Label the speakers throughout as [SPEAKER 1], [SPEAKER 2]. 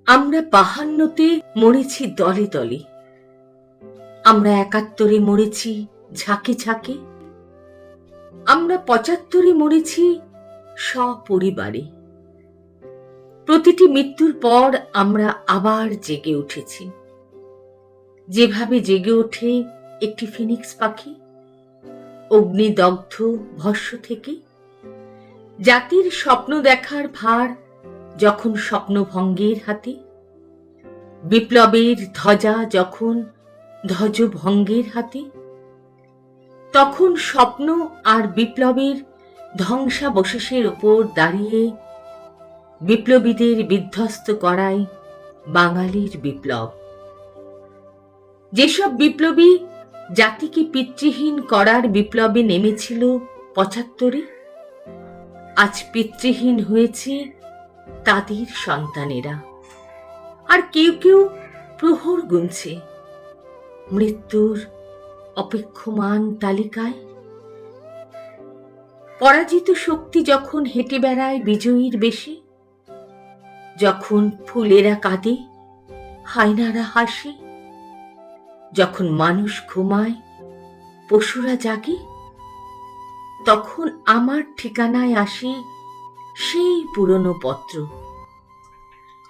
[SPEAKER 1] আমরা ৫২-তে মরেছি দলে দলে, আমরা ৭১-এ মরেছি ঝাঁকে ঝাঁকে, আমরা ৭৫-এ মরেছি সপরিবারে। প্রতিটি মৃত্যুর পর আমরা আবার জেগে উঠেছি, যেভাবে জেগে ওঠে একটি ফিনিক্স পাখি অগ্নিদগ্ধ ভস্ম থেকে। জাতির স্বপ্ন দেখার ভার যখন স্বপ্নভঙ্গের হাতে, বিপ্লবের ধ্বজা যখন ধ্বজভঙ্গের হাতে, তখন স্বপ্ন আর বিপ্লবের ধ্বংসাবশেষের ওপর দাঁড়িয়ে বিপ্লবীদের বিধ্বস্ত করায় বাঙালির বিপ্লব। যেসব বিপ্লবী জাতিকে পিতৃহীন করার বিপ্লবে নেমেছিল ৭৫-এ, আজ পিতৃহীন হয়েছে তাদের সন্তানেরা। আর কেউ কেউ প্রহর গুনছে মৃত্যুর অপেক্ষমান তালিকায়। পরাজিত শক্তি যখন হেঁটে বেড়ায় বিজয়ীর বেশে, যখন ফুলেরা কাঁদে হায়নারা হাসে, যখন মানুষ ঘুমায় পশুরা জাগে, তখন আমার ঠিকানায় আসে সেই পুরনো পত্র,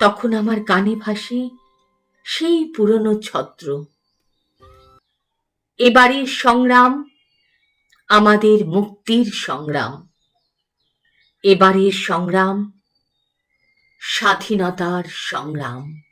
[SPEAKER 1] তখন আমার কানে ভাসে সেই পুরনো ছত্র। এবারের সংগ্রাম আমাদের মুক্তির সংগ্রাম, এবারের সংগ্রাম স্বাধীনতার সংগ্রাম।